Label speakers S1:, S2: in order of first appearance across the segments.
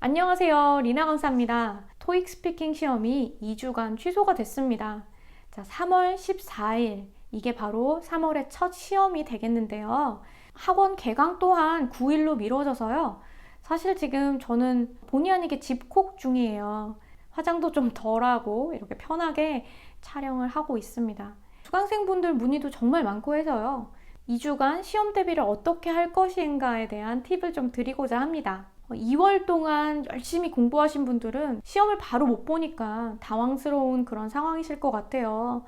S1: 안녕하세요. 리나 강사입니다. 토익 스피킹 시험이 2주간 취소가 됐습니다. 자, 3월 14일, 이게 바로 3월의 첫 시험이 되겠는데요. 학원 개강 또한 9일로 미뤄져서요. 사실 지금 저는 본의 아니게 집콕 중이에요. 화장도 좀 덜하고 이렇게 편하게 촬영을 하고 있습니다. 수강생분들 문의도 정말 많고 해서요. 2주간 시험 대비를 어떻게 할 것인가에 대한 팁을 좀 드리고자 합니다. 2월 동안 열심히 공부하신 분들은 시험을 바로 못 보니까 당황스러운 그런 상황이실 것 같아요.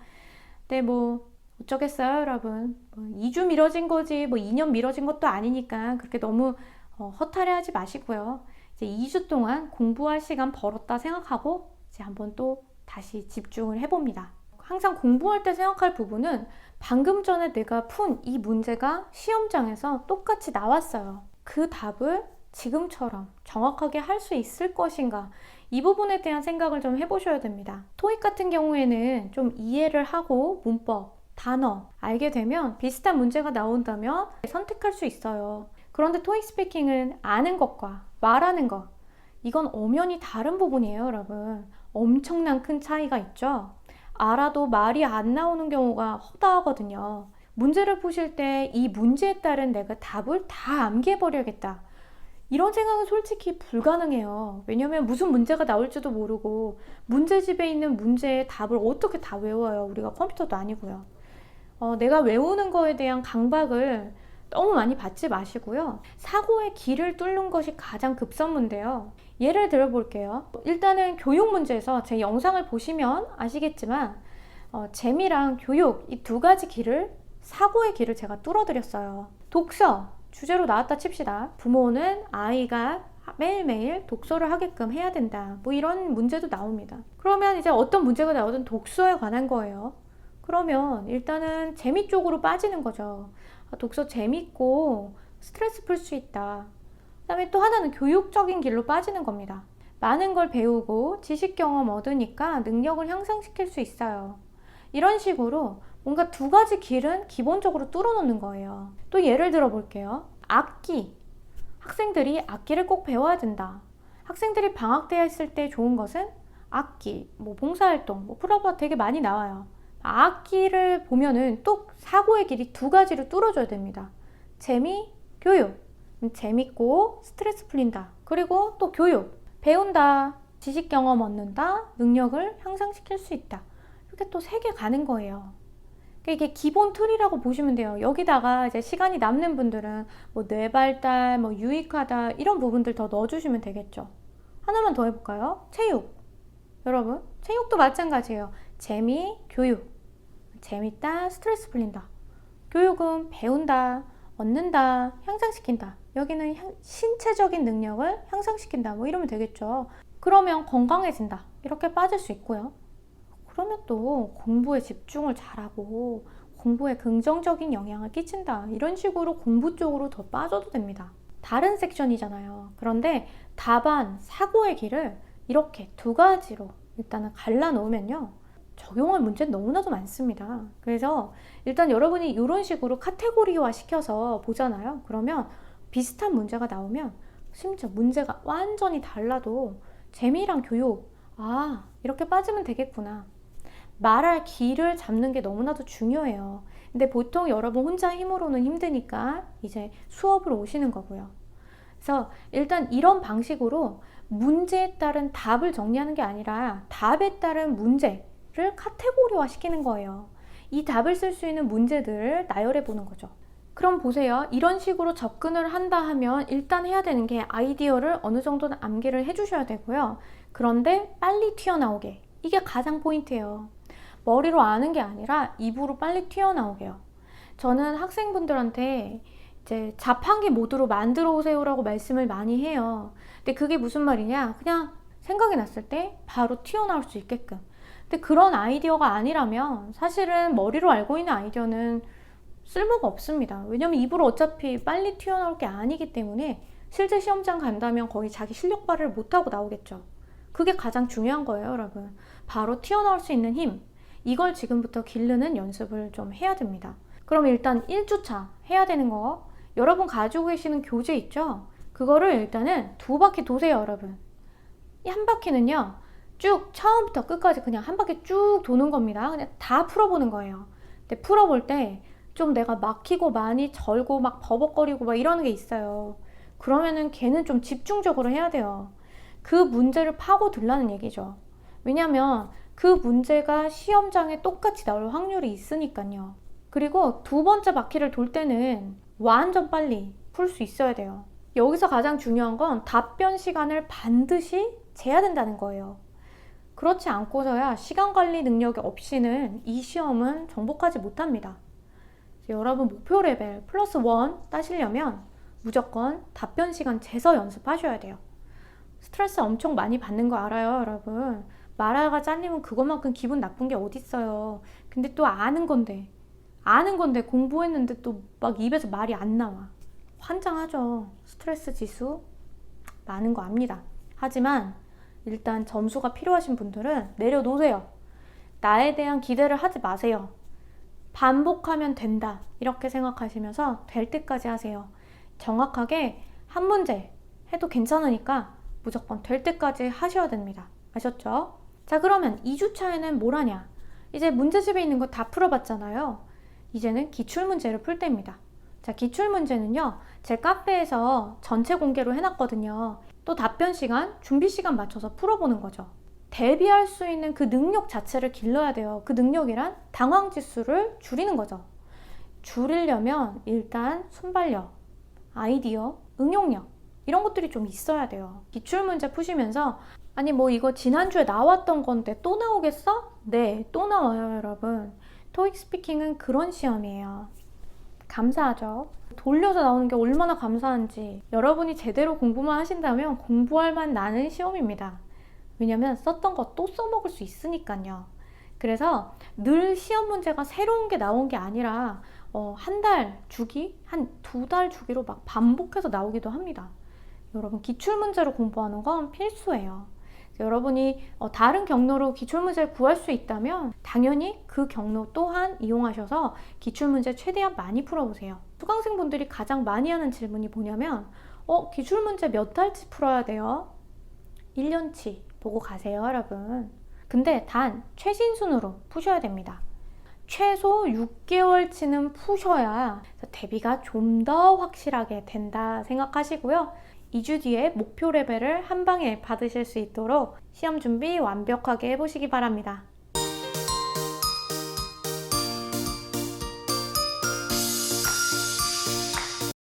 S1: 근데 뭐 어쩌겠어요, 여러분. 2주 미뤄진 거지, 2년 미뤄진 것도 아니니까 그렇게 너무 허탈해하지 마시고요. 이제 2주 동안 공부할 시간 벌었다 생각하고 이제 한번 또 다시 집중을 해봅니다. 항상 공부할 때 생각할 부분은 방금 전에 내가 푼 이 문제가 시험장에서 똑같이 나왔어요. 그 답을 지금처럼 정확하게 할 수 있을 것인가, 이 부분에 대한 생각을 좀 해보셔야 됩니다. 토익 같은 경우에는 좀 이해를 하고 문법, 단어 알게 되면 비슷한 문제가 나온다면 선택할 수 있어요. 그런데 토익 스피킹은 아는 것과 말하는 것, 이건 엄연히 다른 부분이에요, 여러분. 엄청난 큰 차이가 있죠. 알아도 말이 안 나오는 경우가 허다하거든요. 문제를 푸실 때 이 문제에 따른 내가 답을 다 암기해버려야겠다, 이런 생각은 솔직히 불가능해요. 왜냐면 무슨 문제가 나올지도 모르고 문제집에 있는 문제의 답을 어떻게 다 외워요. 우리가 컴퓨터도 아니고요. 내가 외우는 거에 대한 강박을 너무 많이 받지 마시고요. 사고의 길을 뚫는 것이 가장 급선무인데요. 예를 들어 볼게요. 일단은 교육 문제에서 제 영상을 보시면 아시겠지만 재미랑 교육, 이 두 가지 길을, 사고의 길을 제가 뚫어드렸어요. 독서 주제로 나왔다 칩시다. 부모는 아이가 매일매일 독서를 하게끔 해야 된다, 뭐 이런 문제도 나옵니다. 그러면 이제 어떤 문제가 나오든 독서에 관한 거예요. 그러면 일단은 재미 쪽으로 빠지는 거죠. 독서 재밌고 스트레스 풀 수 있다. 그 다음에 또 하나는 교육적인 길로 빠지는 겁니다. 많은 걸 배우고 지식 경험 얻으니까 능력을 향상시킬 수 있어요. 이런 식으로 뭔가 두 가지 길은 기본적으로 뚫어놓는 거예요. 또 예를 들어 볼게요. 악기. 학생들이 악기를 꼭 배워야 된다. 학생들이 방학 때 있을 때 좋은 것은 악기, 봉사활동, 프로바 되게 많이 나와요. 악기를 보면은 또 사고의 길이 두 가지로 뚫어줘야 됩니다. 재미, 교육. 재밌고 스트레스 풀린다. 그리고 또 교육. 배운다, 지식 경험 얻는다, 능력을 향상시킬 수 있다. 이렇게 또 세 개 가는 거예요. 이게 기본 틀이라고 보시면 돼요. 여기다가 이제 시간이 남는 분들은 뇌 발달, 유익하다, 이런 부분들 더 넣어주시면 되겠죠. 하나만 더 해볼까요? 체육. 여러분, 체육도 마찬가지예요. 재미, 교육. 재밌다, 스트레스 풀린다. 교육은 배운다, 얻는다, 향상시킨다. 여기는 신체적인 능력을 향상시킨다, 이러면 되겠죠. 그러면 건강해진다, 이렇게 빠질 수 있고요. 그러면 또 공부에 집중을 잘하고 공부에 긍정적인 영향을 끼친다, 이런 식으로 공부 쪽으로 더 빠져도 됩니다. 다른 섹션이잖아요. 그런데 답안, 사고의 길을 이렇게 두 가지로 일단은 갈라 놓으면요, 적용할 문제는 너무나도 많습니다. 그래서 일단 여러분이 이런 식으로 카테고리화 시켜서 보잖아요. 그러면 비슷한 문제가 나오면 심지어 문제가 완전히 달라도 재미랑 교육, 이렇게 빠지면 되겠구나, 말할 길을 잡는 게 너무나도 중요해요. 근데 보통 여러분 혼자 힘으로는 힘드니까 이제 수업으로 오시는 거고요. 그래서 일단 이런 방식으로 문제에 따른 답을 정리하는 게 아니라 답에 따른 문제를 카테고리화 시키는 거예요. 이 답을 쓸 수 있는 문제들을 나열해 보는 거죠. 그럼 보세요. 이런 식으로 접근을 한다 하면 일단 해야 되는 게 아이디어를 어느 정도는 암기를 해주셔야 되고요. 그런데 빨리 튀어나오게, 이게 가장 포인트예요. 머리로 아는 게 아니라 입으로 빨리 튀어나오게요. 저는 학생분들한테 이제 자판기 모드로 만들어 오세요라고 말씀을 많이 해요. 근데 그게 무슨 말이냐? 그냥 생각이 났을 때 바로 튀어나올 수 있게끔. 근데 그런 아이디어가 아니라면 사실은 머리로 알고 있는 아이디어는 쓸모가 없습니다. 왜냐면 입으로 어차피 빨리 튀어나올 게 아니기 때문에 실제 시험장 간다면 거의 자기 실력 발휘를 못하고 나오겠죠. 그게 가장 중요한 거예요, 여러분. 바로 튀어나올 수 있는 힘, 이걸 지금부터 기르는 연습을 좀 해야 됩니다. 그럼 일단 1주차 해야 되는 거, 여러분 가지고 계시는 교재 있죠? 그거를 일단은 2바퀴 도세요, 여러분. 이 한 바퀴는요, 쭉 처음부터 끝까지 그냥 한 바퀴 쭉 도는 겁니다. 그냥 다 풀어보는 거예요. 근데 풀어볼 때 좀 내가 막히고 많이 절고 막 버벅거리고 막 이러는 게 있어요. 그러면은 걔는 좀 집중적으로 해야 돼요. 그 문제를 파고들라는 얘기죠. 왜냐면 그 문제가 시험장에 똑같이 나올 확률이 있으니까요. 그리고 2번째 바퀴를 돌 때는 완전 빨리 풀 수 있어야 돼요. 여기서 가장 중요한 건 답변 시간을 반드시 재야 된다는 거예요. 그렇지 않고서야 시간 관리 능력이 없이는 이 시험은 정복하지 못합니다. 여러분 목표 레벨 +1 따시려면 무조건 답변 시간 재서 연습하셔야 돼요. 스트레스 엄청 많이 받는 거 알아요, 여러분. 말하다가 잘리면 그것만큼 기분 나쁜 게 어딨어요. 근데 또 아는 건데 공부했는데 또 막 입에서 말이 안 나와. 환장하죠. 스트레스 지수 많은 거 압니다. 하지만 일단 점수가 필요하신 분들은 내려놓으세요. 나에 대한 기대를 하지 마세요. 반복하면 된다 이렇게 생각하시면서 될 때까지 하세요. 정확하게 한 문제 해도 괜찮으니까 무조건 될 때까지 하셔야 됩니다. 아셨죠? 자, 그러면 2주차에는 뭘 하냐? 이제 문제집에 있는 거 다 풀어봤잖아요. 이제는 기출문제를 풀 때입니다. 자, 기출문제는요, 제 카페에서 전체 공개로 해놨거든요. 또 답변 시간, 준비 시간 맞춰서 풀어보는 거죠. 대비할 수 있는 그 능력 자체를 길러야 돼요. 그 능력이란 당황 지수를 줄이는 거죠. 줄이려면 일단 순발력, 아이디어, 응용력 이런 것들이 좀 있어야 돼요. 기출문제 푸시면서 아니 뭐 이거 지난주에 나왔던 건데 또 나오겠어? 네, 또 나와요, 여러분. 토익 스피킹은 그런 시험이에요. 감사하죠. 돌려서 나오는 게 얼마나 감사한지. 여러분이 제대로 공부만 하신다면 공부할 만 나는 시험입니다. 왜냐면 썼던 거 또 써먹을 수 있으니까요. 그래서 늘 시험 문제가 새로운 게 나온 게 아니라 한 달 주기, 한 2달 주기로 막 반복해서 나오기도 합니다. 여러분 기출문제로 공부하는 건 필수예요. 여러분이 다른 경로로 기출문제를 구할 수 있다면 당연히 그 경로 또한 이용하셔서 기출문제 최대한 많이 풀어보세요. 수강생분들이 가장 많이 하는 질문이 뭐냐면 기출문제 몇 달치 풀어야 돼요? 1년치 보고 가세요, 여러분. 근데 단 최신순으로 푸셔야 됩니다. 최소 6개월치는 푸셔야 대비가 좀 더 확실하게 된다 생각하시고요. 2주 뒤에 목표 레벨을 한 방에 받으실 수 있도록 시험 준비 완벽하게 해보시기 바랍니다.